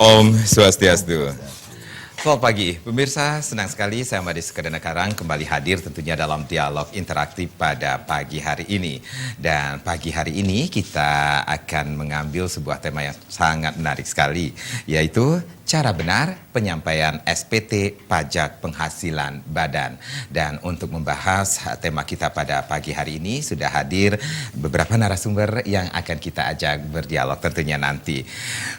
Om Swastiastu. Selamat pagi, pemirsa. Senang sekali saya Madis Kedana Karang kembali hadir tentunya dalam dialog interaktif pada pagi hari ini. Dan pagi hari ini kita akan mengambil sebuah tema yang sangat menarik sekali, yaitu cara benar penyampaian SPT Pajak Penghasilan Badan. Dan untuk membahas tema kita pada pagi hari ini sudah hadir beberapa narasumber yang akan kita ajak berdialog tentunya nanti.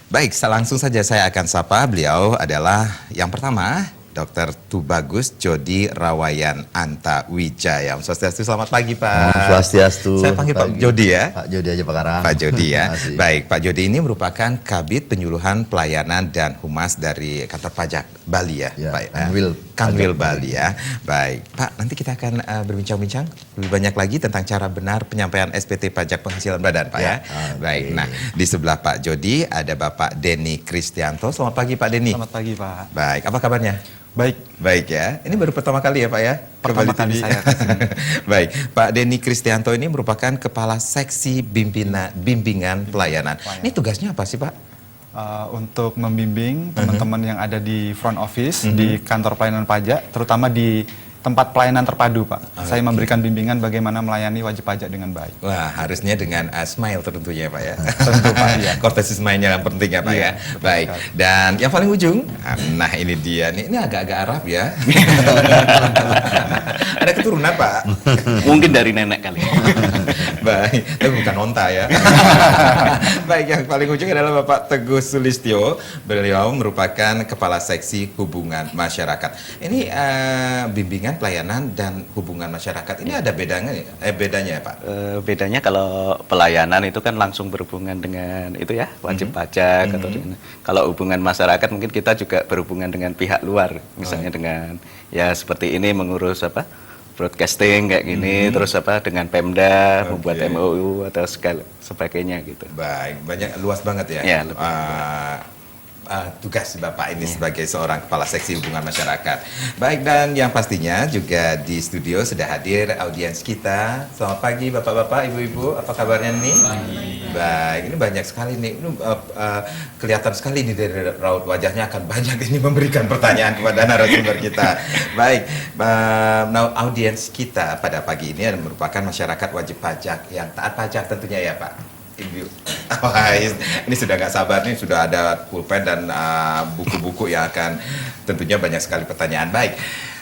Baik, langsung saja saya akan sapa. Beliau adalah yang pertama, Dr. Tubagus Jody Rawayan Anta Wijaya. Swastiastu, selamat pagi Pak. Swastiastu. Saya panggil Pak Jody ya. Pak Jody aja Pak Karang. Pak Jody ya. Baik, Pak Jody ini merupakan Kabid Penyuluhan Pelayanan dan Humas dari Kantor Pajak Bali ya, Ya, Pak. Kanwil Bali ya. Baik, Pak, nanti kita akan berbincang-bincang lebih banyak lagi tentang cara benar penyampaian SPT Pajak Penghasilan Badan, Pak ya. Baik, nah di sebelah Pak Jody ada Bapak Denny Kristianto. Selamat pagi Pak Denny. Selamat pagi Pak. Baik, apa kabarnya? Baik. Baik ya, ini baru pertama kali ya Pak ya? Pertama kali saya kesini. Baik, Pak Denny Kristianto ini merupakan Kepala Seksi Bimbingan Pelayanan. Ini tugasnya apa sih Pak? Untuk membimbing teman-teman yang ada di front office, di kantor pelayanan pajak, terutama di tempat pelayanan terpadu Pak. Saya memberikan bimbingan bagaimana melayani wajib pajak dengan baik. Wah, harusnya dengan smile tentunya Pak ya. Tentu Pak, ya. Courtesy smile-nya yang penting ya Pak ya. Baik, dan yang paling ujung, nah ini dia, ini agak-agak Arab ya. Ada keturunan Pak? Mungkin dari nenek kali. Baik, tapi bukan onta ya. Baik, yang paling ujung adalah Bapak Teguh Sulistyo. Beliau merupakan Kepala Seksi Hubungan Masyarakat. Ini bimbingan pelayanan dan hubungan masyarakat. Ini ada bedanya ya Pak? Bedanya kalau pelayanan itu kan langsung berhubungan dengan itu ya, wajib pajak atau dengan, kalau hubungan masyarakat mungkin kita juga berhubungan dengan pihak luar, misalnya dengan ya seperti ini mengurus apa? Broadcasting kayak gini, terus apa dengan Pemda, membuat MOU atau sebagainya gitu. Baik, banyak, luas banget ya. Ya, lebih tugas Bapak ini sebagai seorang Kepala Seksi Hubungan Masyarakat. Baik, dan yang pastinya juga di studio sudah hadir audiens kita. Selamat pagi Bapak-Bapak, Ibu-Ibu, apa kabarnya nih? Baik, ini banyak sekali nih. Ini, kelihatan sekali nih dari raut wajahnya akan banyak ini memberikan pertanyaan kepada narasumber kita. Baik, audiens kita pada pagi ini merupakan masyarakat wajib pajak yang taat pajak tentunya ya Pak. Ibu, ini sudah nggak sabar nih, sudah ada pulpen dan buku-buku yang akan tentunya banyak sekali pertanyaan. Baik,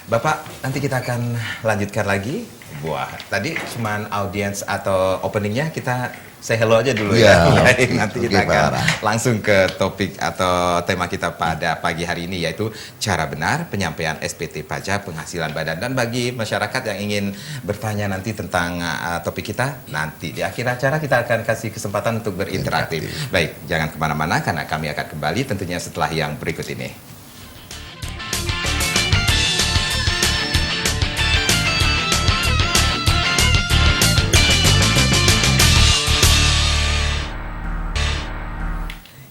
Bapak, nanti kita akan lanjutkan lagi. Wah, tadi cuman audiens atau openingnya kita say hello aja dulu ya. Baik, nanti kita akan langsung ke topik atau tema kita pada pagi hari ini, yaitu cara benar penyampaian SPT Pajak Penghasilan Badan. Dan bagi masyarakat yang ingin bertanya nanti tentang topik kita, nanti di akhir acara kita akan kasih kesempatan untuk berinteraksi. Baik, jangan kemana-mana karena kami akan kembali tentunya setelah yang berikut ini.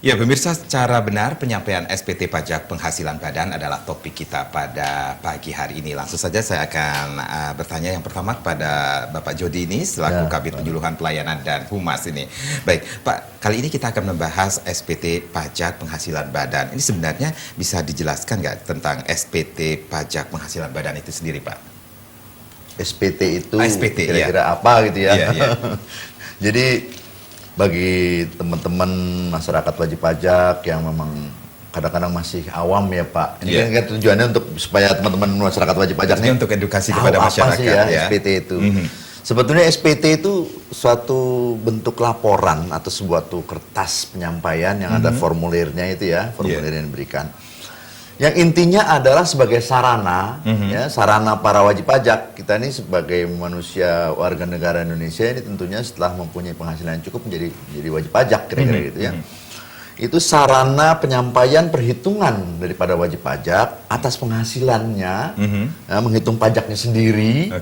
Ya pemirsa, cara benar penyampaian SPT Pajak Penghasilan Badan adalah topik kita pada pagi hari ini. Langsung saja saya akan bertanya yang pertama kepada Bapak Jody ini selaku Kabid Penyuluhan Pelayanan dan Humas ini. Baik Pak, kali ini kita akan membahas SPT Pajak Penghasilan Badan. Ini sebenarnya bisa dijelaskan nggak tentang SPT Pajak Penghasilan Badan itu sendiri Pak? SPT itu ya. kira-kira apa gitu ya? Iya. Jadi bagi teman-teman masyarakat wajib pajak yang memang kadang-kadang masih awam ya Pak. Ini kan tujuannya untuk supaya teman-teman masyarakat wajib pajak ini untuk edukasi kepada masyarakat apa sih ya SPT itu. Sebetulnya SPT itu suatu bentuk laporan atau sebuah kertas penyampaian yang ada formulirnya itu ya, formulir yang diberikan. Yang intinya adalah sebagai sarana, ya, sarana para wajib pajak. Kita ini sebagai manusia warga negara Indonesia ini tentunya setelah mempunyai penghasilan yang cukup menjadi wajib pajak kira-kira gitu ya. Itu sarana penyampaian perhitungan daripada wajib pajak atas penghasilannya, menghitung pajaknya sendiri,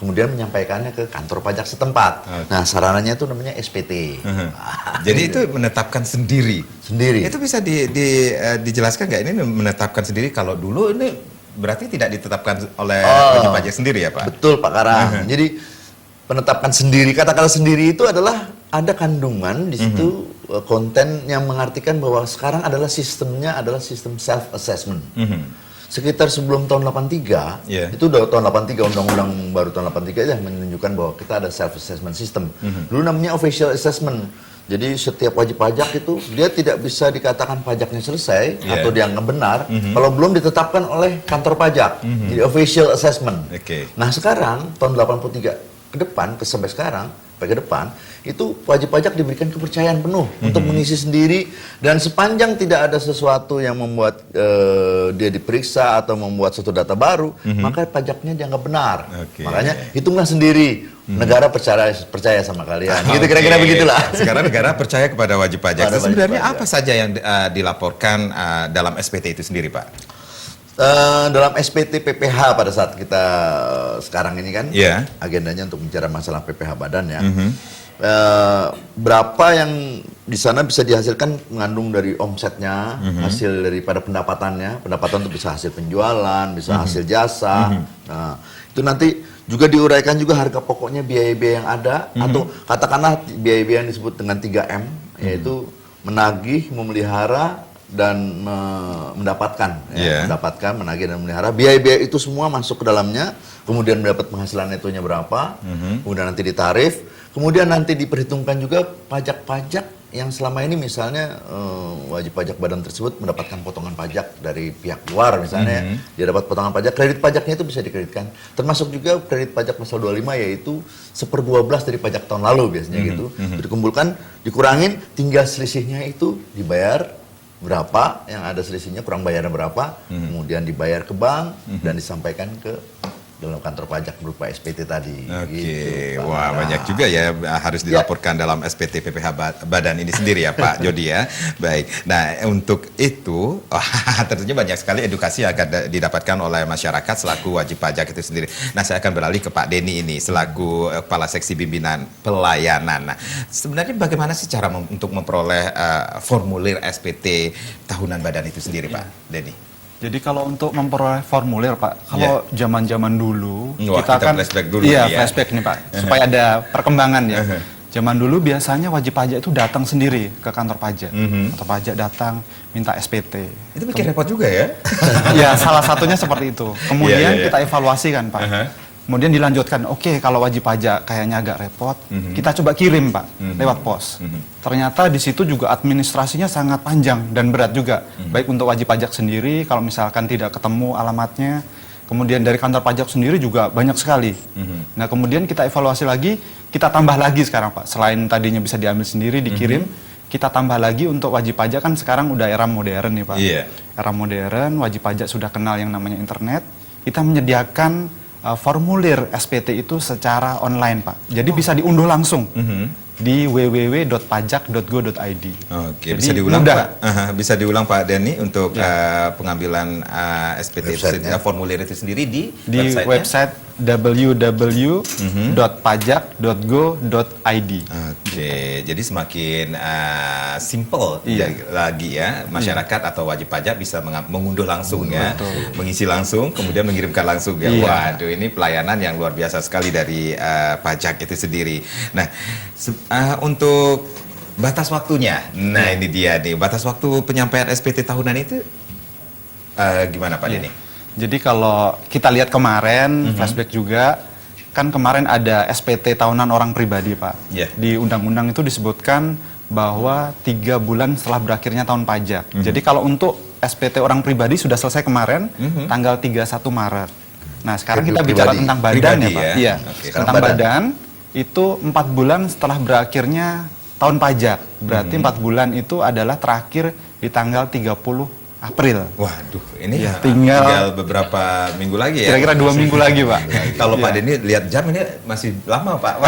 kemudian menyampaikannya ke kantor pajak setempat. Nah, sarananya itu namanya SPT. Jadi itu menetapkan sendiri. Sendiri. Itu bisa dijelaskan nggak ini menetapkan sendiri? Kalau dulu ini berarti tidak ditetapkan oleh wajib pajak sendiri ya Pak? Betul Pak Karang. Jadi penetapan sendiri, kata-kata sendiri itu adalah ada kandungan di situ konten yang mengartikan bahwa sekarang adalah sistemnya adalah sistem self assessment. Sekitar sebelum tahun 83, itu udah tahun 83, undang-undang baru tahun 83 yang menunjukkan bahwa kita ada self assessment system. Dulu namanya official assessment. Jadi setiap wajib pajak itu dia tidak bisa dikatakan pajaknya selesai atau dianggap benar kalau belum ditetapkan oleh kantor pajak. Jadi official assessment. Nah sekarang tahun 83 ke depan sampai sekarang ke depan itu wajib pajak diberikan kepercayaan penuh untuk mengisi sendiri, dan sepanjang tidak ada sesuatu yang membuat dia diperiksa atau membuat suatu data baru, maka pajaknya dianggap benar. Makanya hitunglah sendiri, negara percaya sama kalian. Gitu kira-kira begitulah. Sekarang negara percaya kepada wajib pajak. Sebenarnya apa saja yang dilaporkan dalam SPT itu sendiri, Pak? Dalam SPT PPH pada saat kita sekarang ini kan agendanya untuk bicara masalah PPH badan ya. Berapa yang di sana bisa dihasilkan mengandung dari omsetnya, hasil daripada pendapatannya. Pendapatan itu bisa hasil penjualan, bisa hasil jasa. Nah, itu nanti juga diuraikan juga harga pokoknya, biaya-biaya yang ada, atau katakanlah biaya-biaya yang disebut dengan 3M, yaitu menagih, memelihara, dan mendapatkan, mendapatkan, menagih dan memelihara. Biaya-biaya itu semua masuk ke dalamnya, kemudian mendapat penghasilan netonya berapa, kemudian nanti ditarif, kemudian nanti diperhitungkan juga pajak-pajak yang selama ini misalnya wajib pajak badan tersebut mendapatkan potongan pajak dari pihak luar misalnya, dia dapat potongan pajak, kredit pajaknya itu bisa dikreditkan, termasuk juga kredit pajak pasal 25 yaitu 1/12 dari pajak tahun lalu biasanya gitu, dikumpulkan, dikurangin, tinggal selisihnya itu dibayar berapa, yang ada selisihnya kurang bayarnya berapa, kemudian dibayar ke bank dan disampaikan ke dalam kantor pajak berupa SPT tadi. Gitu, wah banyak juga ya harus dilaporkan dalam SPT PPH badan ini sendiri ya Pak Jody ya. Baik, nah untuk itu tentunya banyak sekali edukasi yang akan didapatkan oleh masyarakat selaku wajib pajak itu sendiri. Nah saya akan beralih ke Pak Denny ini selaku Kepala Seksi Pimpinan Pelayanan. Nah sebenarnya bagaimana sih cara untuk memperoleh formulir SPT tahunan badan itu sendiri Pak Denny? Jadi kalau untuk memperoleh formulir Pak, kalau zaman-zaman dulu kita kan flashback dulu flashback nih Pak, supaya ada perkembangan ya. Zaman dulu biasanya wajib pajak itu datang sendiri ke kantor pajak. Kantor pajak datang minta SPT. Itu bikin repot juga ya? Ya salah satunya seperti itu. Kemudian kita evaluasi kan Pak. Kemudian dilanjutkan, oke, kalau wajib pajak kayaknya agak repot, kita coba kirim Pak lewat pos. Ternyata di situ juga administrasinya sangat panjang dan berat juga, baik untuk wajib pajak sendiri, kalau misalkan tidak ketemu alamatnya, kemudian dari kantor pajak sendiri juga banyak sekali. Nah kemudian kita evaluasi lagi, kita tambah lagi sekarang Pak, selain tadinya bisa diambil sendiri, dikirim, kita tambah lagi untuk wajib pajak kan sekarang udah era modern nih Pak. Era modern, wajib pajak sudah kenal yang namanya internet, kita menyediakan formulir SPT itu secara online Pak. Jadi bisa diunduh langsung di www.pajak.go.id. Oke, bisa diulang Pak. Bisa diulang Pak Denny untuk pengambilan SPT formulir itu sendiri di website www.pajak.go.id. Oke, jadi semakin simple lagi ya, masyarakat atau wajib pajak bisa mengunduh langsung ya, mengisi langsung, kemudian mengirimkan langsung ya. Waduh, ini pelayanan yang luar biasa sekali dari pajak itu sendiri. Nah, untuk batas waktunya, nah ini dia nih, batas waktu penyampaian SPT tahunan itu gimana Pak Denny? Jadi kalau kita lihat kemarin, flashback juga, kan kemarin ada SPT tahunan orang pribadi Pak. Di undang-undang itu disebutkan bahwa 3 bulan setelah berakhirnya tahun pajak. Jadi kalau untuk SPT orang pribadi sudah selesai kemarin, tanggal 31 Maret. Nah sekarang kita bicara tentang badan ya Pak. Iya, tentang badan itu 4 bulan setelah berakhirnya tahun pajak. Berarti 4 bulan itu adalah terakhir di tanggal 30 April. Waduh, ini tinggal beberapa minggu lagi ya. Kira-kira 2 minggu lagi Pak. Kalau Pak Denny lihat jam ini masih lama Pak.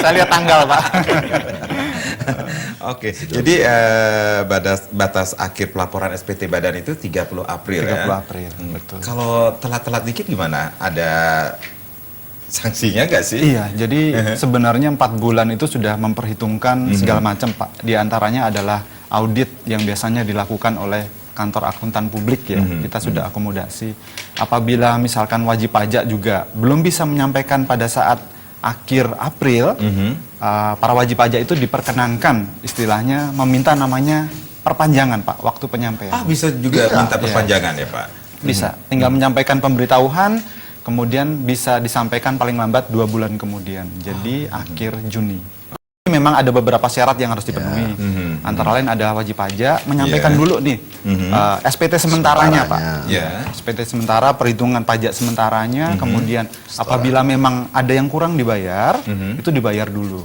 Saya lihat tanggal Pak. Oke, jadi batas akhir pelaporan SPT badan itu 30 April 30 April, betul. Kalau telat-telat dikit gimana? Ada sanksinya nggak sih? Iya, jadi sebenarnya 4 bulan itu sudah memperhitungkan segala macam Pak. Di antaranya adalah audit yang biasanya dilakukan oleh kantor akuntan publik ya, kita sudah akomodasi. Apabila misalkan wajib pajak juga belum bisa menyampaikan pada saat akhir April, para wajib pajak itu diperkenankan istilahnya meminta namanya perpanjangan, Pak, waktu penyampaian. Bisa juga minta perpanjangan ya Pak? Bisa, tinggal menyampaikan pemberitahuan, kemudian bisa disampaikan paling lambat 2 bulan kemudian, jadi akhir Juni. Memang ada beberapa syarat yang harus dipenuhi. Antara lain ada wajib pajak menyampaikan dulu nih SPT sementaranya, Pak. SPT sementara, perhitungan pajak sementaranya, kemudian apabila memang ada yang kurang dibayar, itu dibayar dulu.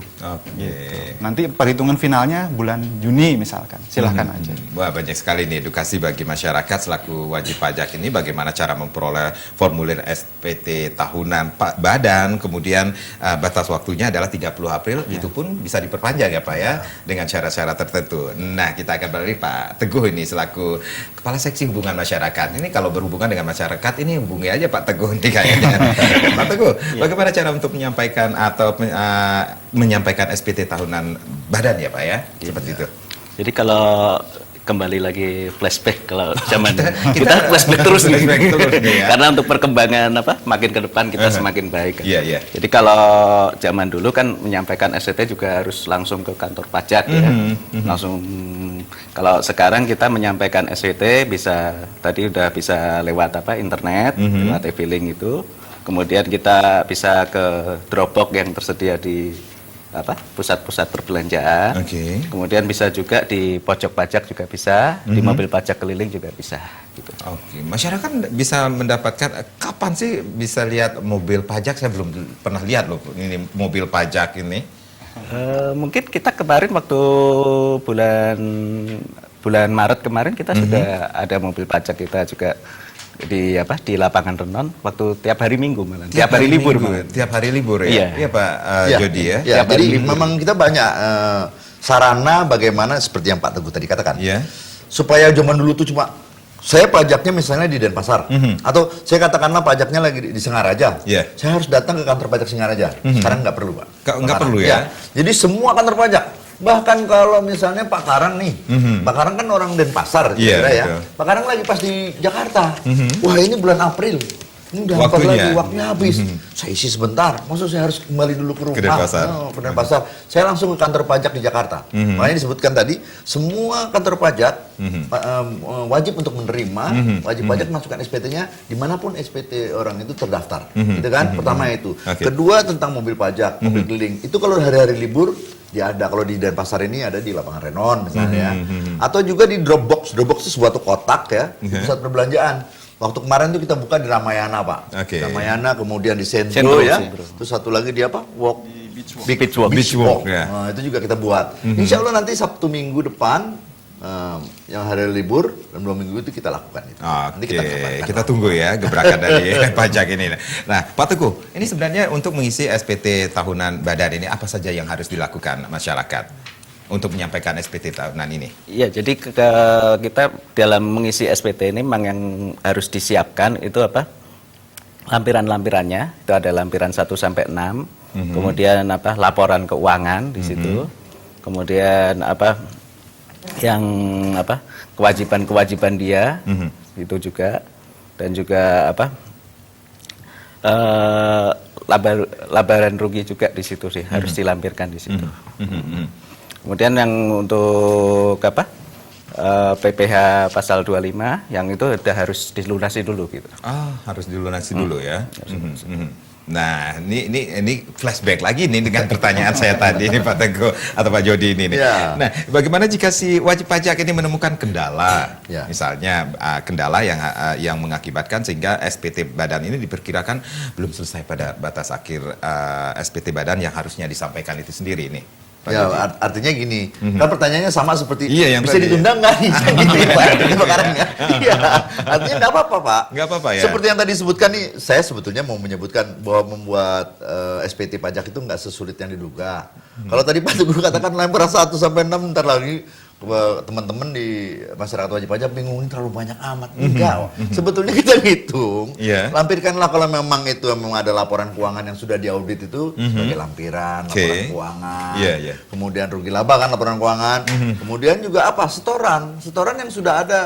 Gitu. Nanti perhitungan finalnya bulan Juni misalkan. Silahkan aja. Wah, banyak sekali nih edukasi bagi masyarakat selaku wajib pajak ini, bagaimana cara memperoleh formulir SPT tahunan badan, kemudian batas waktunya adalah 30 April, itu pun bisa diperpanjang ya Pak ya, dengan cara-cara tertentu. Nah, kita akan beralih Pak Teguh ini selaku Kepala Seksi Hubungan Masyarakat. Ini kalau berhubungan dengan masyarakat, ini hubungi aja Pak Teguh nih kayaknya. Pak Teguh, bagaimana cara untuk menyampaikan atau menyampaikan SPT tahunan badan ya Pak ya? Seperti itu. Jadi kalau kembali lagi flashback kalau zaman kita flashback terus nih. Ya. Karena untuk perkembangan makin ke depan kita semakin baik. Iya. Jadi kalau zaman dulu kan menyampaikan SPT juga harus langsung ke kantor pajak ya. Langsung, kalau sekarang kita menyampaikan SPT tadi udah bisa lewat internet, lewat e-filing itu. Kemudian kita bisa ke Dropbox yang tersedia di pusat-pusat perbelanjaan. Kemudian bisa juga di pojok pajak juga bisa, di mobil pajak keliling juga bisa. Gitu. Masyarakat bisa mendapatkan, kapan sih bisa lihat mobil pajak? Saya belum pernah lihat loh ini mobil pajak ini. Mungkin kita kemarin waktu bulan Maret kemarin kita sudah ada mobil pajak kita juga di lapangan Renon waktu tiap hari Minggu malah. Tiap hari libur malah. Tiap hari libur ya. Iya Pak Jody ya. Jadi memang kita banyak sarana bagaimana seperti yang Pak Teguh tadi katakan. Supaya zaman dulu tuh cuma saya pajaknya misalnya di Denpasar atau saya katakanlah pajaknya lagi di Singaraja. Saya harus datang ke kantor pajak Singaraja. Sekarang nggak perlu, Pak. Nggak perlu ya. Jadi semua kantor pajak. Bahkan kalau misalnya Pak Karang nih, Pak Karang kan orang Denpasar, kira ya. Pak Karang lagi pas di Jakarta. Wah, ini bulan April. Ini udah waktunya habis. Saya isi sebentar. Maksud saya harus kembali dulu ke rumah. Ke Denpasar. Saya langsung ke kantor pajak di Jakarta. Makanya disebutkan tadi, semua kantor pajak wajib untuk menerima, wajib pajak masukkan SPT-nya dimanapun SPT orang itu terdaftar. Gitu kan? Pertama itu. Kedua tentang mobil pajak, mobil keliling. Itu kalau hari-hari libur, dia ada, kalau di Denpasar ini ada di lapangan Renon misalnya, atau juga di Dropbox. Dropbox itu suatu kotak ya, di pusat perbelanjaan. Waktu kemarin itu kita buka di Ramayana Pak, Ramayana, kemudian di Sentro ya, terus satu lagi di Beach Walk. Nah, itu juga kita buat. Insya Allah nanti Sabtu Minggu depan, yang hari libur dan 2 minggu itu kita lakukan itu. Nanti kita tunggu ya gebrakan dari pajak ini. Nah, Pak Teguh, ini sebenarnya untuk mengisi SPT tahunan badan ini apa saja yang harus dilakukan masyarakat untuk menyampaikan SPT tahunan ini? Iya, jadi kita dalam mengisi SPT ini memang yang harus disiapkan itu lampiran-lampirannya. Itu ada lampiran 1 sampai 6. Kemudian laporan keuangan di situ. Kemudian yang kewajiban dia itu juga, dan juga laporan rugi juga di situ sih harus dilampirkan di situ. Kemudian yang untuk PPh pasal 25 yang itu udah harus dilunasi dulu gitu. Harus dilunasi dulu ya. Nah, ini flashback lagi nih dengan pertanyaan saya tadi nih Pak Teguh atau Pak Jody ini. Nah, bagaimana jika si wajib pajak ini menemukan kendala, misalnya kendala yang mengakibatkan sehingga SPT badan ini diperkirakan belum selesai pada batas akhir SPT badan yang harusnya disampaikan itu sendiri nih. Ya, artinya gini, kan pertanyaannya sama seperti yang bisa ditunda nggak nih? Gitu ya, Pak. Iya, artinya nggak apa-apa, Pak. Nggak apa-apa ya. Seperti yang tadi disebutkan nih, saya sebetulnya mau menyebutkan bahwa membuat SPT pajak itu nggak sesulit yang diduga. Kalau tadi Pak Teguh katakan lempar 1 sampai 6, ntar lagi teman-teman di masyarakat wajib pajak bingung, ini terlalu banyak amat. Enggak, sebetulnya kita hitung, lampirkanlah kalau memang itu memang ada laporan keuangan yang sudah diaudit itu sebagai lampiran, laporan keuangan, kemudian rugi laba kan laporan keuangan, kemudian juga setoran yang sudah ada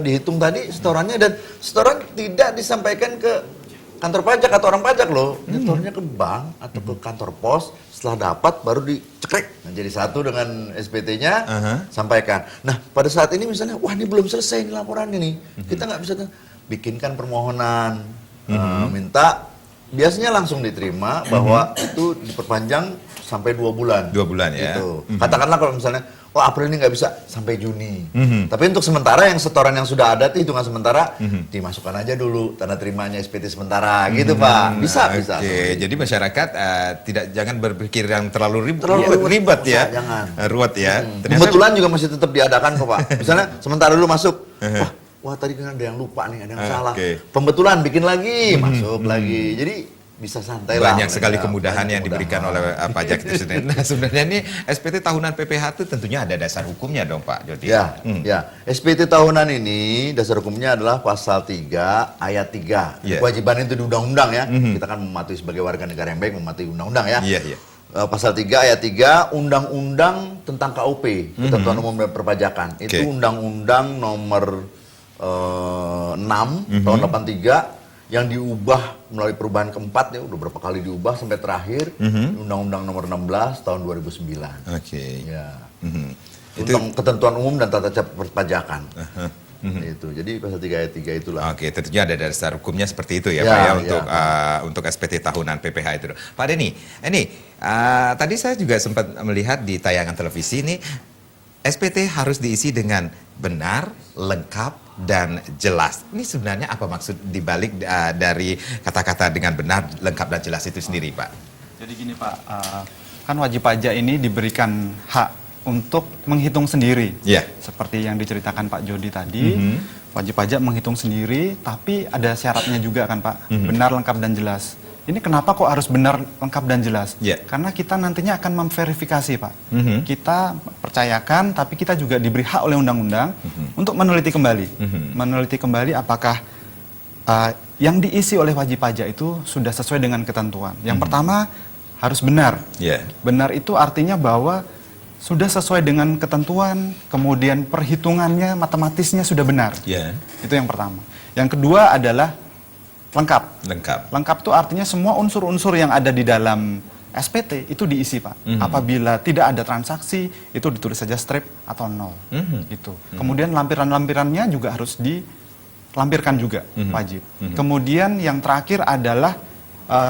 dihitung tadi setorannya, dan setoran tidak disampaikan ke kantor pajak atau orang pajak loh, nyetornya ke bank atau ke kantor pos, setelah dapat baru dicekrek. Nah, jadi satu dengan SPT-nya, sampaikan. Nah, pada saat ini misalnya, wah ini belum selesai ini laporan ini, kita nggak bisa bikinkan permohonan, minta, biasanya langsung diterima bahwa itu diperpanjang sampai 2 bulan. 2 bulan ya. Gitu. Katakanlah kalau misalnya, oh April ini nggak bisa sampai Juni. Tapi untuk sementara yang setoran yang sudah ada itu hitungan sementara dimasukkan aja dulu tanda terimanya SPT sementara gitu Pak. Bisa. Oke, jadi masyarakat jangan berpikir yang terlalu ribet ya. Jangan. Ruwet ya. Kebetulan juga masih tetap diadakan kok Pak. Misalnya sementara dulu masuk, wah tadi kan ada yang lupa nih, ada yang salah. Pembetulan bikin lagi, masuk lagi. Jadi bisa santai lah. Banyak sekali kemudahan yang diberikan oleh pajak itu sendiri. Nah, sebenarnya ini SPT tahunan PPH itu tentunya ada dasar hukumnya dong Pak Jody. Ya. SPT tahunan ini dasar hukumnya adalah pasal 3 ayat 3. Kewajiban itu di undang-undang ya. Kita kan mematuhi sebagai warga negara yang baik, mematuhi undang-undang ya. Pasal 3 ayat 3 undang-undang tentang KUP, Ketentuan Umum dan Perpajakan. Itu undang-undang nomor 6 tahun 83 yang diubah melalui perubahan keempat ya, udah berapa kali diubah sampai terakhir Undang-Undang nomor 16 tahun 2009. Ya. Tentang ketentuan umum dan tata cara perpajakan. Itu. Jadi pasal 3 ayat 3 itulah. Oke, tentunya ada dasar hukumnya seperti itu ya Pak ya untuk SPT tahunan PPH itu. Pak Denny, ini tadi saya juga sempat melihat di tayangan televisi ini SPT harus diisi dengan benar, lengkap, dan jelas. Ini sebenarnya apa maksud dibalik dari kata-kata dengan benar, lengkap, dan jelas itu sendiri, Pak? Jadi gini Pak, kan wajib pajak ini diberikan hak untuk menghitung sendiri. Seperti yang diceritakan Pak Jody tadi, wajib pajak menghitung sendiri, tapi ada syaratnya juga kan Pak, benar, lengkap, dan jelas. Ini kenapa kok harus benar, lengkap, dan jelas? Karena kita nantinya akan memverifikasi Pak. Kita percayakan, tapi kita juga diberi hak oleh undang-undang untuk meneliti kembali. Meneliti kembali apakah yang diisi oleh wajib pajak itu sudah sesuai dengan ketentuan. Yang pertama harus benar. Benar itu artinya bahwa sudah sesuai dengan ketentuan, kemudian perhitungannya, matematisnya sudah benar. Itu yang pertama. Yang kedua adalah lengkap. Lengkap itu artinya semua unsur-unsur yang ada di dalam SPT itu diisi Pak. Apabila tidak ada transaksi, itu ditulis saja strip atau nol. Gitu. Kemudian lampiran-lampirannya juga harus dilampirkan juga, wajib. Kemudian yang terakhir adalah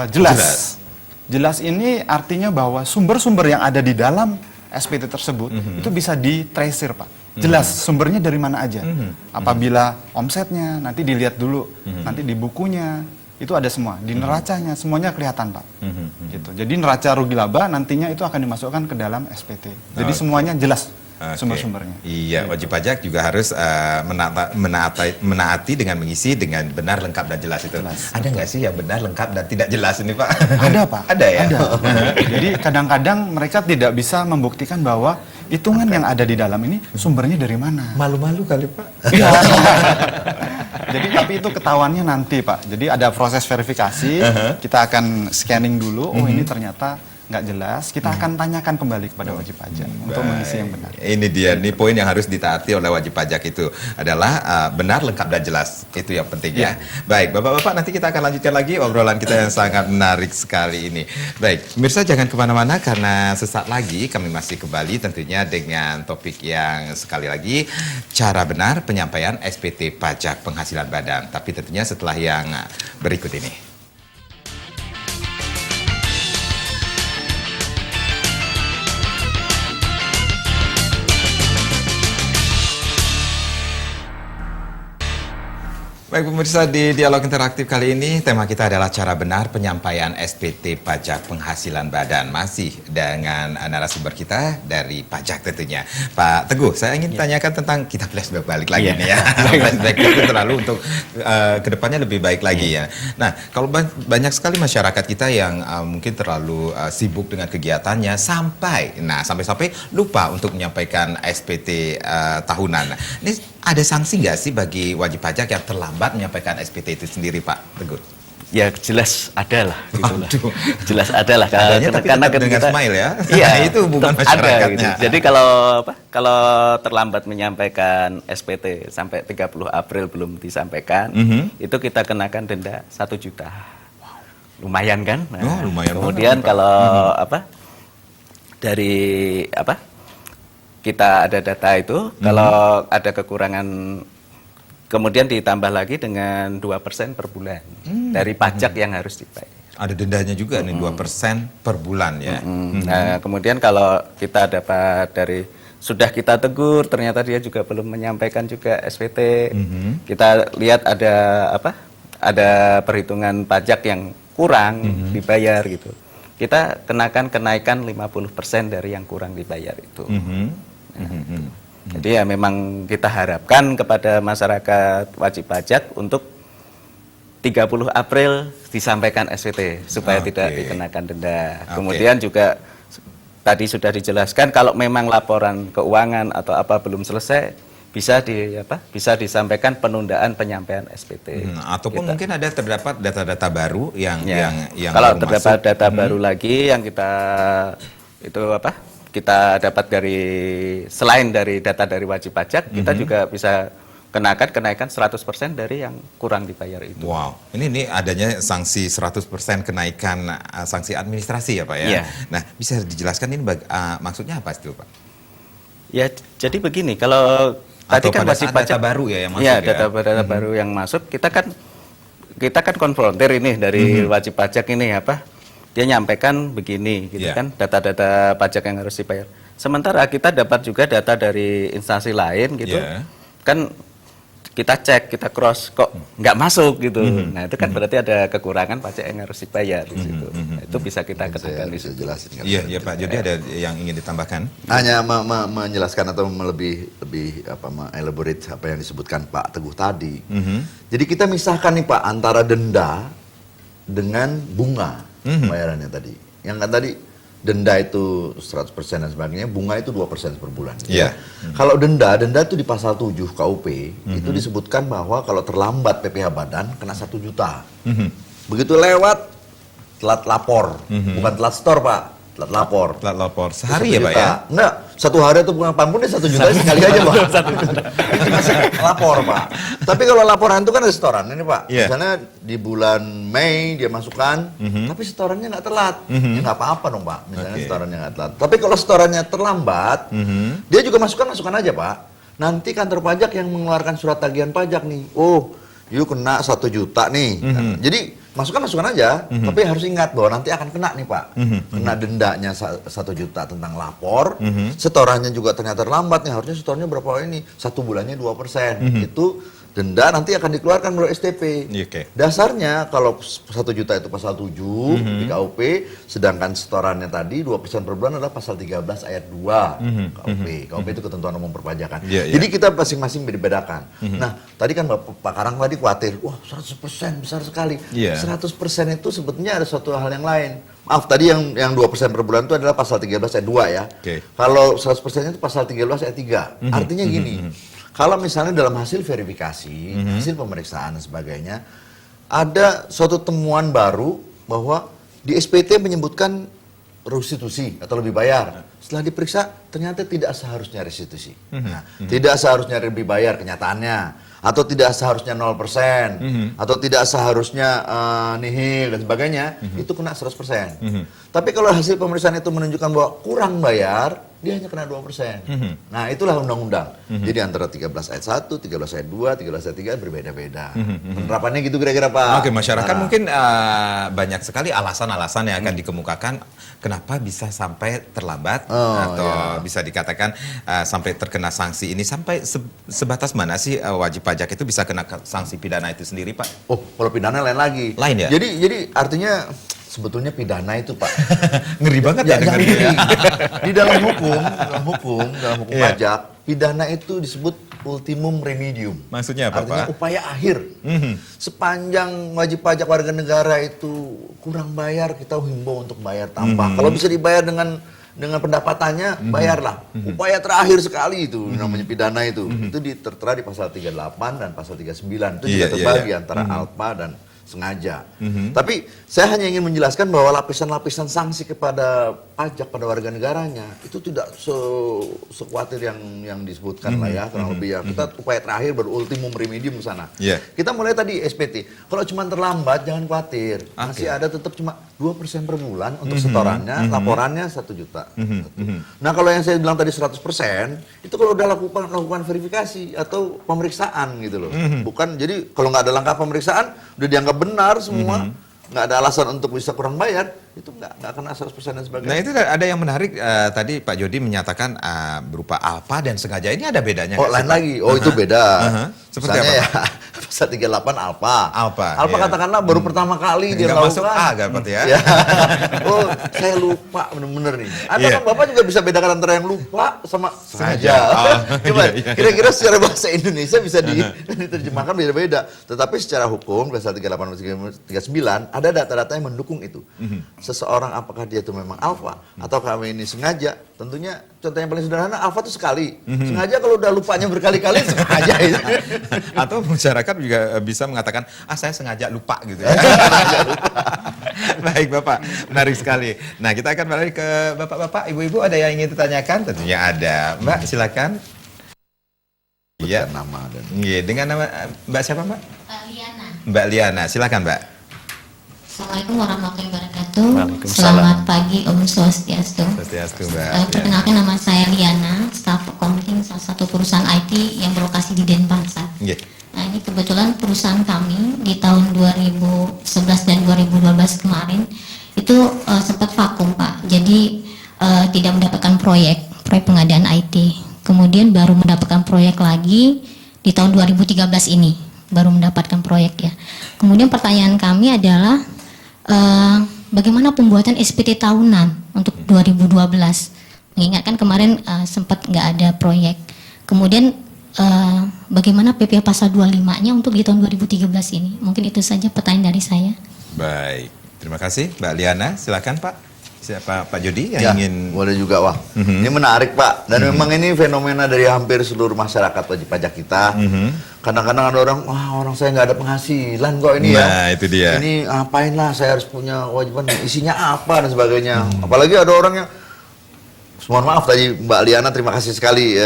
jelas. Jelas ini artinya bahwa sumber-sumber yang ada di dalam SPT tersebut itu bisa di-tracer Pak. Jelas sumbernya dari mana aja. Apabila omsetnya nanti dilihat dulu, nanti di bukunya itu ada semua, di neracanya semuanya kelihatan Pak. Gitu. Jadi neraca rugi laba nantinya itu akan dimasukkan ke dalam SPT. Jadi semuanya jelas sumber-sumbernya. Iya, wajib pajak juga harus menaati dengan mengisi dengan benar, lengkap, dan jelas itu. Ada nggak sih yang benar, lengkap, dan tidak jelas ini Pak? Ada Pak. Ada ya? Ada. Jadi kadang-kadang mereka tidak bisa membuktikan bahwa hitungan yang ada di dalam ini sumbernya dari mana. Malu-malu kali Pak. Iya. Jadi tapi itu ketahuannya nanti Pak. Jadi ada proses verifikasi, kita akan scanning dulu, oh ini ternyata nggak jelas, kita akan tanyakan kembali kepada wajib pajak untuk mengisi yang benar. Ini dia, nih poin yang harus ditaati oleh wajib pajak itu adalah benar, lengkap, dan jelas. Itu yang penting ya. Baik, Bapak-Bapak, nanti kita akan lanjutkan lagi obrolan kita yang sangat menarik sekali ini. Baik, pemirsa jangan kemana-mana karena sesaat lagi kami masih kembali tentunya dengan topik yang sekali lagi cara benar penyampaian SPT pajak penghasilan badan. Tapi tentunya setelah yang berikut ini. Baik pemirsa, di dialog interaktif kali ini tema kita adalah cara benar penyampaian SPT pajak penghasilan badan. Masih dengan narasumber kita dari pajak tentunya. Pak Teguh, saya ingin tanyakan tentang, kita flashback balik lagi nih ya. Flashback itu terlalu untuk kedepannya lebih baik lagi ya. Nah, kalau banyak sekali masyarakat kita yang mungkin terlalu sibuk dengan kegiatannya sampai lupa untuk menyampaikan SPT tahunan. Ini ada sanksi nggak sih bagi wajib pajak yang terlambat menyampaikan SPT itu sendiri, Pak Teguh? Ya jelas ada lah, gitu lah. Jelas ada lah. Karena dengan smile ya. Iya, itu hubungan masyarakatnya. Gitu. Jadi kalau terlambat menyampaikan SPT sampai 30 April belum disampaikan, itu kita kenakan denda 1 juta. lumayan kan. Nah, Oh, lumayan kemudian banget, Pak. kalau dari kita ada data itu, kalau ada kekurangan, kemudian ditambah lagi dengan 2% per bulan dari pajak yang harus dibayar. Ada dendanya juga nih 2% per bulan ya. Nah, kemudian kalau kita dapat dari sudah kita tegur, ternyata dia juga belum menyampaikan juga SPT. Kita lihat ada ada perhitungan pajak yang kurang dibayar gitu. Kita kenakan kenaikan 50% dari yang kurang dibayar itu. Jadi ya memang kita harapkan kepada masyarakat wajib pajak untuk 30 April disampaikan SPT supaya tidak dikenakan denda. Kemudian juga tadi sudah dijelaskan kalau memang laporan keuangan atau apa belum selesai bisa disampaikan penundaan penyampaian SPT. Ataupun mungkin terdapat data-data baru yang kalau baru terdapat masuk. data baru lagi yang kita dapat dari selain dari data dari wajib pajak, kita juga bisa kenakan kenaikan 100% dari yang kurang dibayar itu. Wow, ini adanya sanksi 100% kenaikan sanksi administrasi ya Pak ya? Iya. Nah, bisa dijelaskan ini maksudnya apa itu Pak? Ya, jadi begini, kalau tadi Atau kan pada wajib saat pajak data baru ya yang masuk ya? ya? Data baru yang masuk, kita kan konfrontir ini dari wajib pajak ini dia nyampaikan begini gitu kan, data-data pajak yang harus dibayar. Sementara kita dapat juga data dari instansi lain gitu, kan kita cek, kita cross, kok nggak masuk gitu. Nah itu kan berarti ada kekurangan pajak yang harus dibayar di situ. Nah, itu bisa kita kenakan di Bisa situ. jelasin. Iya Pak, jadi ada yang ingin ditambahkan? Hanya menjelaskan atau lebih elaborate apa yang disebutkan Pak Teguh tadi. Jadi kita misahkan nih Pak antara denda dengan bunga bayarannya tadi. Yang kan tadi denda itu 100% dan sebagainya, bunga itu 2% per bulan. Iya. Kalau denda itu di pasal 7 KUP itu disebutkan bahwa kalau terlambat PPh badan kena 1 juta. Begitu lewat telat lapor, bukan telat store Pak, telat lapor. Telat lapor Itu sehari 1 ya Pak juta. ya? Enggak, 1 hari itu bunga pampunnya 1 juta sekali aja Pak. Itu masih lapor Pak. Tapi kalau laporan itu kan ada setoran ini Pak. Iya. Misalnya di bulan Mei dia masukkan, tapi setorannya nggak telat. Ya nggak apa-apa dong Pak, misalnya setorannya nggak telat. Tapi kalau setorannya terlambat, dia juga masukkan aja Pak. Nanti kantor pajak yang mengeluarkan surat tagihan pajak nih. Oh, you kena 1 juta nih. Nah, jadi masukkan aja, tapi harus ingat bahwa nanti akan kena nih Pak. Kena dendanya 1 juta tentang lapor, setorannya juga ternyata terlambat nih, harusnya setorannya berapa ini? 1 bulannya 2%. Itu denda nanti akan dikeluarkan melalui STP. Oke. Dasarnya kalau 1 juta itu pasal 7 di KUP, sedangkan setorannya tadi 2% per bulan adalah pasal 13 ayat 2 KUP. KUP itu ketentuan umum perpajakan. Jadi kita masing-masing dibedakan. Nah, tadi kan Pak Karang tadi khawatir, wah 100% besar sekali. 100% itu sebetulnya ada suatu hal yang lain. Maaf, tadi yang 2% per bulan itu adalah pasal 13 ayat 2 ya. Kalau 100% itu pasal 13 ayat 3. Artinya gini, kalau misalnya dalam hasil verifikasi, hasil pemeriksaan dan sebagainya, ada suatu temuan baru bahwa di SPT menyebutkan restitusi atau lebih bayar. Setelah diperiksa, ternyata tidak seharusnya restitusi. Nah, tidak seharusnya lebih bayar kenyataannya. Atau tidak seharusnya 0%, atau tidak seharusnya nihil dan sebagainya, itu kena 100%. Tapi kalau hasil pemeriksaan itu menunjukkan bahwa kurang bayar, dia hanya kena 2%. Nah, itulah undang-undang. Jadi antara 13 ayat 1, 13 ayat 2, 13 ayat 3 berbeda-beda. Penerapannya gitu kira-kira Pak. Oke, masyarakat mungkin banyak sekali alasan-alasan yang akan dikemukakan kenapa bisa sampai terlambat atau bisa dikatakan sampai terkena sanksi ini. Sampai sebatas mana sih wajib pajak itu bisa kena sanksi pidana itu sendiri Pak? Oh, kalau pidana lain lagi. Lain ya? Jadi artinya sebetulnya pidana itu Pak. Ngeri banget ya dengarnya ya. Di dalam hukum pajak, pidana itu disebut ultimum remedium. Maksudnya apa Artinya Pak? upaya akhir. Sepanjang wajib pajak warga negara itu kurang bayar, kita himbau untuk bayar tambah. Kalau bisa dibayar dengan pendapatannya, bayarlah. Upaya terakhir sekali itu namanya pidana itu. Itu tertera di pasal 38 dan pasal 39. Itu juga terbagi antara alpa dan sengaja. Tapi saya hanya ingin menjelaskan bahwa lapisan-lapisan sanksi kepada pajak pada warga negaranya itu tidak sekuatir yang disebutkan lah ya, kurang lebih ya. Kita upaya terakhir berultimum remedium ke sana. Yeah. Kita mulai tadi SPT. Kalau cuma terlambat jangan khawatir. Masih ada tetap cuma 2% per bulan untuk setorannya, laporannya 1 juta. Nah, kalau yang saya bilang tadi 100%, itu kalau udah lakukan verifikasi atau pemeriksaan gitu loh. Bukan, jadi kalau nggak ada langkah pemeriksaan, udah dianggap benar semua, nggak ada alasan untuk bisa kurang bayar, itu nggak kena 100% dan sebagainya. Nah itu ada yang menarik tadi Pak Jody menyatakan berupa alfa dan sengaja, ini ada bedanya Oh, nggak sih, lain Pak? lagi. Oh, itu beda. Seperti Misalnya apa, ya, pasal 38 alfa. Alfa, Alfa ya. katakanlah baru pertama kali dia Nggak melakukan. masuk A kan, Pak ya? Ya. Oh, saya lupa bener-bener nih. Ada Iya. kan Bapak juga bisa bedakan antara yang lupa sama sengaja. Oh, Coba iya. kira-kira secara bahasa Indonesia bisa diterjemahkan beda-beda. Tetapi secara hukum pasal 38 39 ada data-data yang mendukung itu. Seseorang apakah dia itu memang alfa atau kami ini sengaja? Tentunya contoh yang paling sederhana alfa itu sekali. Sengaja kalau udah lupanya berkali-kali sengaja itu. Atau masyarakat juga bisa mengatakan, saya sengaja lupa gitu ya. Baik Bapak, menarik sekali. Nah kita akan balik ke Bapak-Bapak, Ibu-Ibu ada yang ingin ditanyakan? Tentunya ada. Mbak silakan. Iya. Nama dan Iya, dengan nama Mbak siapa Mbak? Liana. Mbak Liana, silakan Mbak. Assalamualaikum warahmatullahi wabarakatuh. Waalaikumsalam. Selamat pagi Om Swastiastu. Swastiastu Mbak. Perkenalkan nama saya Liana, staf accounting salah satu perusahaan IT yang berlokasi di Denpasar. Iya. Nah ini kebetulan perusahaan kami di tahun 2011 dan 2012 kemarin itu sempat vakum Pak. Jadi tidak mendapatkan proyek pengadaan IT. Kemudian baru mendapatkan proyek lagi di tahun 2013 ini, baru mendapatkan proyek ya. Kemudian pertanyaan kami adalah bagaimana pembuatan SPT tahunan untuk 2012? Mengingatkan kemarin sempat nggak ada proyek. Kemudian bagaimana PPh pasal 25-nya untuk di tahun 2013 ini? Mungkin itu saja pertanyaan dari saya. Baik, terima kasih Mbak Liana. Silakan Pak. Siapa Pak Jody yang ya, ingin? boleh juga Wah. Ini menarik Pak. Dan memang ini fenomena dari hampir seluruh masyarakat wajib pajak kita. Kadang-kadang ada orang, wah orang saya nggak ada penghasilan kok ini ya. Nah, itu dia. Ini ngapain lah saya harus punya kewajiban, isinya apa dan sebagainya. Apalagi ada orang yang, mohon maaf tadi Mbak Liana, terima kasih sekali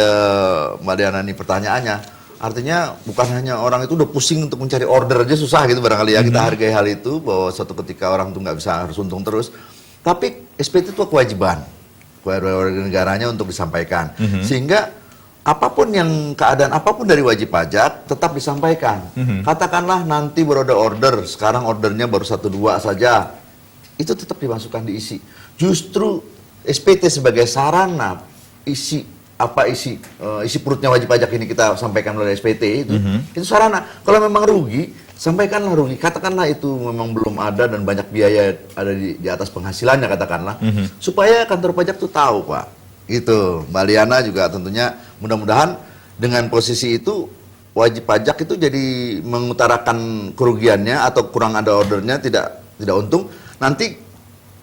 Mbak Liana ini pertanyaannya. Artinya bukan hanya orang itu udah pusing untuk mencari order aja susah gitu barangkali ya. Kita hargai hal itu bahwa suatu ketika orang tuh nggak bisa harus untung terus. Tapi SPT itu kewajiban warga negaranya untuk disampaikan. Sehingga apapun keadaan apapun dari wajib pajak tetap disampaikan. Katakanlah nanti baru ada order, sekarang ordernya baru 1-2 saja. Itu tetap dimasukkan diisi. Justru SPT sebagai sarana isi perutnya wajib pajak ini kita sampaikan melalui SPT itu sarana. Kalau memang rugi, sampaikanlah rugi. Katakanlah itu memang belum ada dan banyak biaya ada di atas penghasilannya katakanlah, supaya kantor pajak tuh tahu Pak. Itu Mbak Liana juga tentunya mudah-mudahan dengan posisi itu wajib pajak itu jadi mengutarakan kerugiannya atau kurang ada ordernya tidak untung, nanti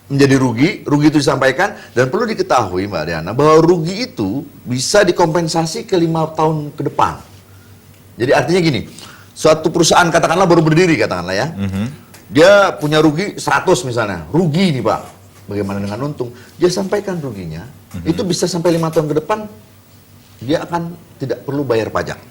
menjadi rugi itu disampaikan. Dan perlu diketahui Mbak Diana bahwa rugi itu bisa dikompensasi ke 5 tahun ke depan. Jadi artinya gini, suatu perusahaan katakanlah baru berdiri katakanlah ya, dia punya rugi 100 misalnya, rugi nih Pak, bagaimana dengan untung? Dia sampaikan ruginya, itu bisa sampai 5 tahun ke depan dia akan tidak perlu bayar pajak.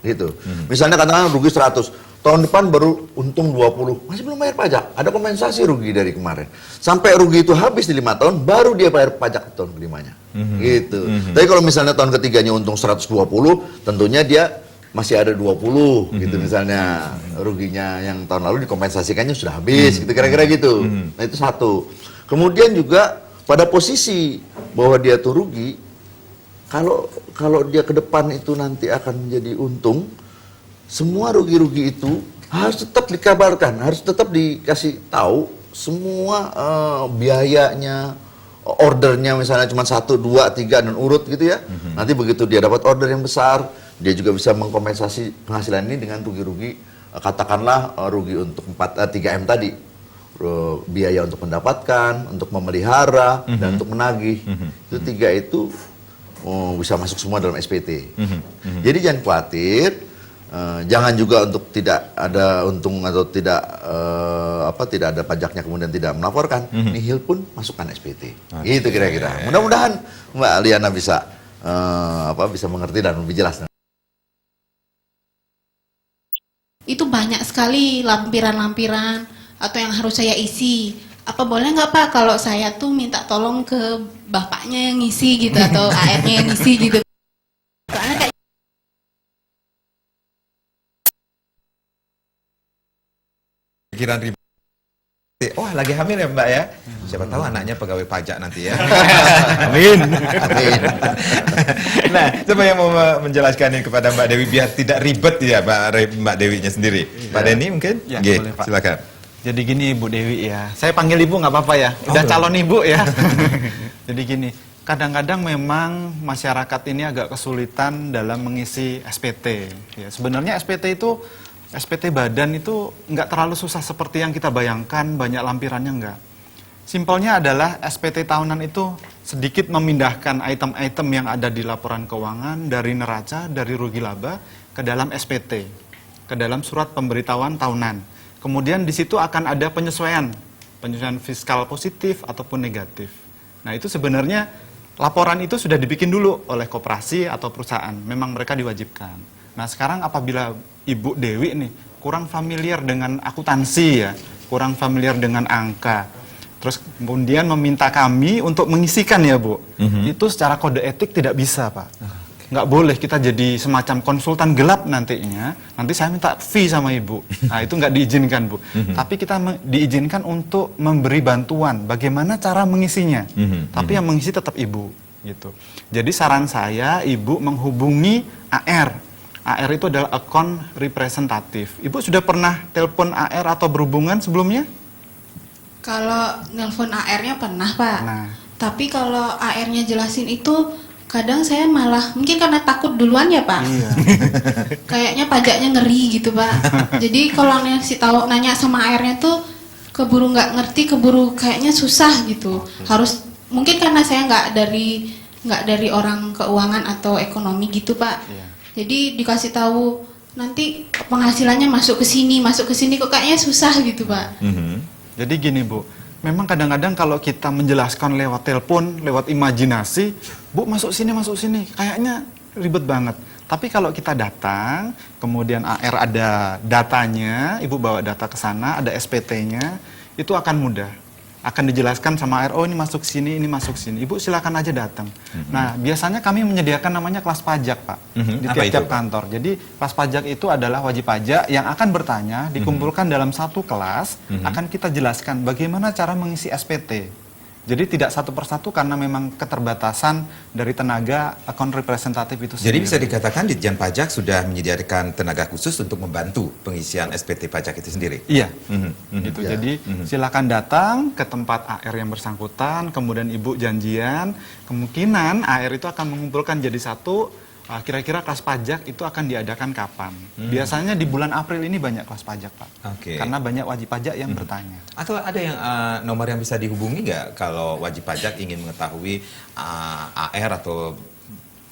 Gitu. Misalnya katakanlah rugi 100, tahun depan baru untung 20, masih belum bayar pajak, ada kompensasi rugi dari kemarin. Sampai rugi itu habis di 5 tahun, baru dia bayar pajak tahun kelimanya. Gitu. Tapi kalau misalnya tahun ketiganya untung 120, tentunya dia masih ada 20 gitu misalnya ruginya yang tahun lalu dikompensasikannya sudah habis gitu kira-kira gitu. Nah itu satu. Kemudian juga pada posisi bahwa dia tuh rugi, kalau dia ke depan itu nanti akan menjadi untung, semua rugi-rugi itu harus tetap dikabarkan, harus tetap dikasih tahu semua biayanya, ordernya misalnya cuma 1, 2, 3 dan urut gitu ya. Nanti begitu dia dapat order yang besar, dia juga bisa mengkompensasi penghasilan ini dengan rugi-rugi, katakanlah rugi untuk 3M tadi, biaya untuk mendapatkan, untuk memelihara, dan untuk menagih. Itu 3 itu bisa masuk semua dalam SPT. Jadi jangan khawatir, Jangan juga untuk tidak ada untung atau tidak ada pajaknya kemudian tidak melaporkan, nihil pun masukkan SPT. Gitu kira-kira. Mudah-mudahan Mbak Liana bisa bisa mengerti dan lebih jelas. Itu banyak sekali lampiran-lampiran atau yang harus saya isi. Apa boleh nggak Pak kalau saya tuh minta tolong ke bapaknya yang ngisi gitu atau AR-nya yang ngisi gitu. Soalnya kayak Pikiran ribet. Oh, lagi hamil ya Mbak ya? Siapa tahu anaknya pegawai pajak nanti ya. Amin. Amin. Nah, coba yang mau menjelaskan ini kepada Mbak Dewi biar tidak ribet ya Mbak Dewinya sendiri. Pak Denny mungkin? Ya, Nggih, boleh, Pak. silakan. Jadi gini Bu Dewi ya, saya panggil Ibu nggak apa-apa ya, udah calon Ibu ya. Jadi gini, kadang-kadang memang masyarakat ini agak kesulitan dalam mengisi SPT. Ya, sebenarnya SPT badan itu nggak terlalu susah seperti yang kita bayangkan, banyak lampirannya nggak. Simpelnya adalah SPT tahunan itu sedikit memindahkan item-item yang ada di laporan keuangan dari neraca, dari rugi laba ke dalam SPT, ke dalam surat pemberitahuan tahunan. Kemudian di situ akan ada penyesuaian fiskal positif ataupun negatif. Nah itu sebenarnya laporan itu sudah dibikin dulu oleh koperasi atau perusahaan, memang mereka diwajibkan. Nah sekarang apabila Ibu Dewi nih kurang familiar dengan akuntansi ya, kurang familiar dengan angka, terus kemudian meminta kami untuk mengisikan ya Bu, itu secara kode etik tidak bisa Pak. Nggak boleh kita jadi semacam konsultan gelap nantinya, nanti saya minta fee sama Ibu. Nah itu nggak diizinkan Bu. Tapi kita diizinkan untuk memberi bantuan bagaimana cara mengisinya. Tapi yang mengisi tetap Ibu gitu. Jadi saran saya Ibu menghubungi AR. AR itu adalah account representatif. Ibu sudah pernah telepon AR atau berhubungan sebelumnya? kalau nelpon AR-nya pernah Pak. Nah. Tapi kalau AR-nya jelasin itu kadang saya malah mungkin karena takut duluan ya Pak. Iya. Kayaknya pajaknya ngeri gitu Pak. Jadi kalau nanya sama AR-nya tuh keburu nggak ngerti, keburu kayaknya susah gitu. Harus mungkin karena saya nggak dari orang keuangan atau ekonomi gitu Pak. Iya. Jadi dikasih tahu nanti penghasilannya masuk ke sini kok kayaknya susah gitu Pak. Jadi gini Bu, memang kadang-kadang kalau kita menjelaskan lewat telepon, lewat imajinasi, Bu masuk sini, kayaknya ribet banget. Tapi kalau kita datang, kemudian AR ada datanya, Ibu bawa data ke sana, ada SPT-nya, itu akan mudah. Akan dijelaskan sama AR, oh ini masuk sini, ini masuk sini. Ibu silakan aja datang. Nah, biasanya kami menyediakan namanya kelas pajak, Pak, di Apa tiap-tiap itu, Pak? kantor. Jadi, kelas pajak itu adalah wajib pajak yang akan bertanya, dikumpulkan dalam satu kelas, akan kita jelaskan bagaimana cara mengisi SPT. Jadi tidak satu persatu karena memang keterbatasan dari tenaga akun representatif itu sendiri. Jadi bisa dikatakan Ditjen Pajak sudah menyediakan tenaga khusus untuk membantu pengisian SPT pajak itu sendiri. Iya, gitu. Ya. Jadi silakan datang ke tempat AR yang bersangkutan, kemudian Ibu janjian, kemungkinan AR itu akan mengumpulkan jadi satu. Kira-kira kelas pajak itu akan diadakan kapan? Biasanya di bulan April ini banyak kelas pajak, Pak. Oke. Karena banyak wajib pajak yang bertanya. Atau ada yang nomor yang bisa dihubungi nggak kalau wajib pajak ingin mengetahui AR atau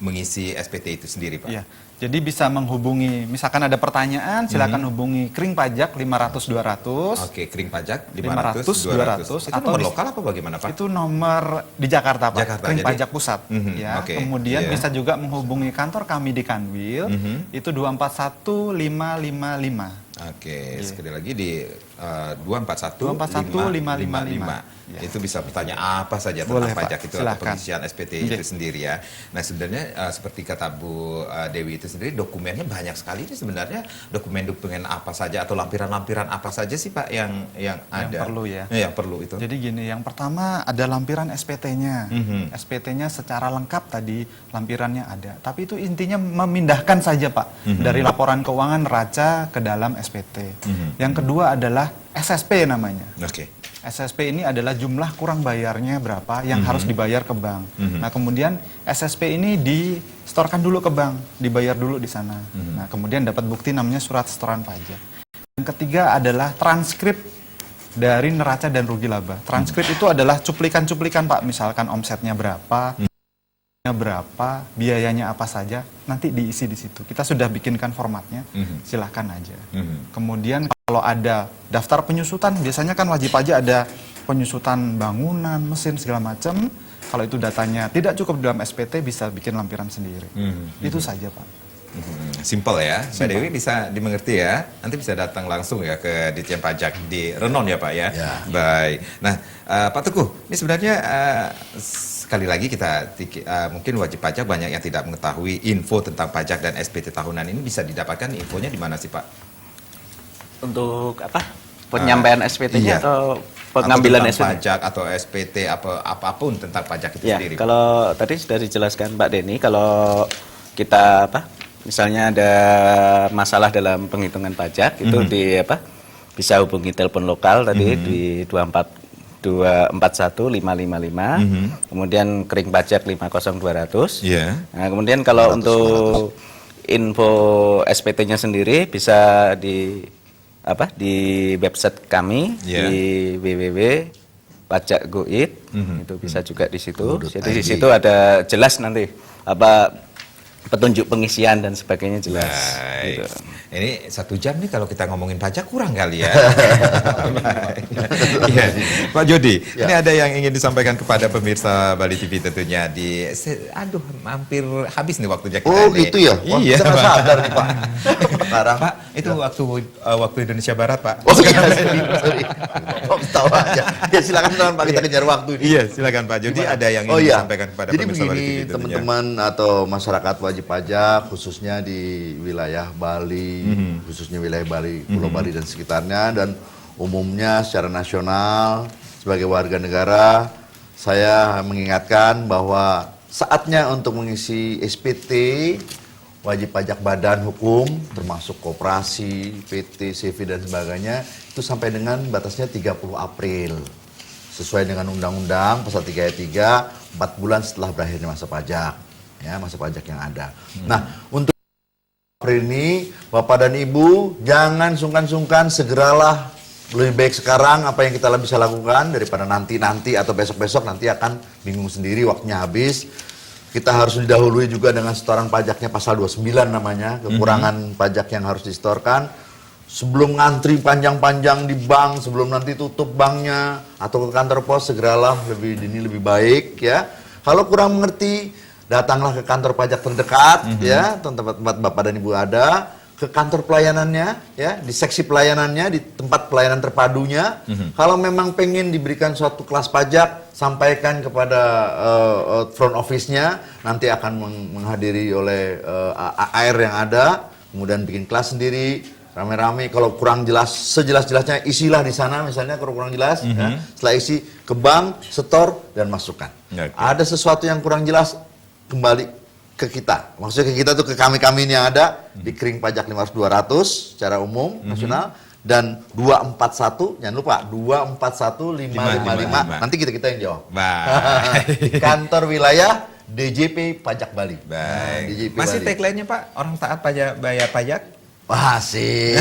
mengisi SPT itu sendiri, Pak? Iya. Jadi bisa menghubungi, misalkan ada pertanyaan, silakan hubungi Kring Pajak 500 200. Oke, Kring Pajak 500, 500 200. Itu atau nomor bisa- lokal apa bagaimana, Pak? Itu nomor di Jakarta, Pak. Jakarta, Kring jadi- Pajak Pusat. Ya. oke, Kemudian iya. bisa juga menghubungi kantor kami di Kanwil, itu 241 555. Oke, sekali lagi di 241 555. Ya. Itu bisa bertanya apa saja Boleh, tentang Pak. pajak itu Silakan. atau pengisian SPT Oke. itu sendiri ya. Nah sebenarnya seperti kata Bu Dewi itu sendiri dokumennya banyak sekali. Ini sebenarnya dokumen-dokumen apa saja atau lampiran-lampiran apa saja sih Pak yang ada? perlu ya. Yang perlu itu. Jadi gini, yang pertama ada lampiran SPT-nya. SPT-nya secara lengkap tadi lampirannya ada. Tapi itu intinya memindahkan saja Pak dari laporan keuangan neraca ke dalam SPT. Yang kedua adalah SSP namanya. Oke. SSP ini adalah jumlah kurang bayarnya berapa yang harus dibayar ke bank. Nah kemudian SSP ini distorkan dulu ke bank, dibayar dulu di sana. Nah kemudian dapat bukti namanya surat setoran pajak. Yang ketiga adalah transkrip dari neraca dan rugi laba. Transkrip itu adalah cuplikan-cuplikan Pak, misalkan omsetnya berapa, berapa, biayanya apa saja, nanti diisi di situ. Kita sudah bikinkan formatnya, silahkan aja. Kemudian kalau ada daftar penyusutan, biasanya kan wajib pajak ada penyusutan bangunan, mesin, segala macam. Kalau itu datanya tidak cukup dalam SPT, bisa bikin lampiran sendiri. Itu saja, Pak. Simple ya, Mbak Dewi bisa dimengerti ya. Nanti bisa datang langsung ya ke Ditjen Pajak di Renon ya Pak ya. Ya. Baik. Nah Pak Teguh, ini sebenarnya sekali lagi kita mungkin wajib pajak banyak yang tidak mengetahui info tentang pajak dan SPT tahunan ini, bisa didapatkan infonya di mana sih Pak? Untuk apa? Penyampaian SPT-nya iya. atau pengambilan atau tentang SPT? pajak atau SPT apapun tentang pajak itu Ya, sendiri. kalau tadi sudah dijelaskan Pak Denny, kalau kita misalnya ada masalah dalam penghitungan pajak itu di bisa hubungi telepon lokal tadi di 241 555, kemudian kering pajak 50200. Iya. Nah, kemudian kalau untuk info SPT-nya sendiri bisa di website kami di www.pajak.go.id, itu bisa juga di situ. Jadi di situ ada jelas nanti petunjuk pengisian dan sebagainya jelas. Baik. Gitu. Ini 1 jam nih kalau kita ngomongin pajak kurang kali ya. Baik. Iya. Pak Jody, ini ada yang ingin disampaikan kepada pemirsa Bali TV tentunya aduh hampir habis nih waktunya kita. Oh nih. gitu ya? Wah, Iya saya nggak Pak. sadar nih Pak. Sekarang Pak, itu waktu Indonesia Barat Pak. Oh iya, sorry. Oh, tahu aja. Ya silakan teman Pak, kita kejar waktu ini. Iya, silakan Pak Jody, ada yang ingin disampaikan kepada Jadi pemirsa Bali TV begini tentunya. teman-teman atau masyarakat wajib pajak khususnya di wilayah Bali, khususnya wilayah Bali, Pulau Bali dan sekitarnya, dan umumnya secara nasional sebagai warga negara, saya mengingatkan bahwa saatnya untuk mengisi SPT wajib pajak badan hukum termasuk koperasi, PT, CV dan sebagainya itu sampai dengan batasnya 30 April. Sesuai dengan undang-undang pasal 3 ayat 3, 4 bulan setelah berakhirnya masa pajak. Ya, masa pajak yang ada. Nah, untuk April ini Bapak dan Ibu jangan sungkan-sungkan, segeralah, lebih baik sekarang apa yang kita bisa lakukan daripada nanti atau besok-besok nanti akan bingung sendiri, waktunya habis. Kita harus didahului juga dengan setoran pajaknya pasal 29 namanya, kekurangan pajak yang harus disetorkan. Sebelum ngantri panjang-panjang di bank, sebelum nanti tutup banknya atau ke kantor pos, segeralah, lebih dini lebih baik ya. Kalau kurang mengerti, datanglah ke kantor pajak terdekat ya, tempat Bapak dan Ibu ada, ke kantor pelayanannya ya, di seksi pelayanannya, di tempat pelayanan terpadunya. Kalau memang pengen diberikan suatu kelas pajak, sampaikan kepada front office-nya, nanti akan menghadiri oleh AR yang ada, kemudian bikin kelas sendiri, rame-rame. Kalau kurang jelas, sejelas-jelasnya isilah di sana, misalnya kalau kurang jelas, ya. Setelah isi ke bank, setor dan masukkan. Ada sesuatu yang kurang jelas, kembali ke kita. Maksudnya ke kita tuh ke kami-kami ini yang ada di kering pajak 500-200 secara umum nasional, dan 241, jangan lupa 241-555. Nanti kita yang jawab. Baik. Kantor wilayah DJP Pajak Bali. Baik. DJP Masih Bali. tagline-nya Pak, orang taat bayar pajak. Masih.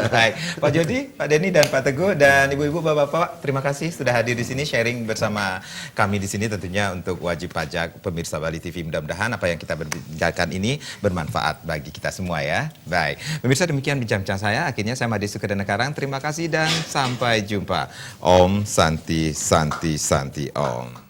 Baik, Pak Jody, Pak Denny dan Pak Teguh dan ibu-ibu, bapak-bapak, terima kasih sudah hadir di sini sharing bersama kami di sini tentunya untuk wajib pajak pemirsa Bali TV. Mudah-mudahan apa yang kita berbincangkan ini bermanfaat bagi kita semua ya. Baik, pemirsa, demikian bincang-bincang saya. Akhirnya saya Made Sukadana Karang. Terima kasih dan sampai jumpa. Om Santi Santi Santi Om.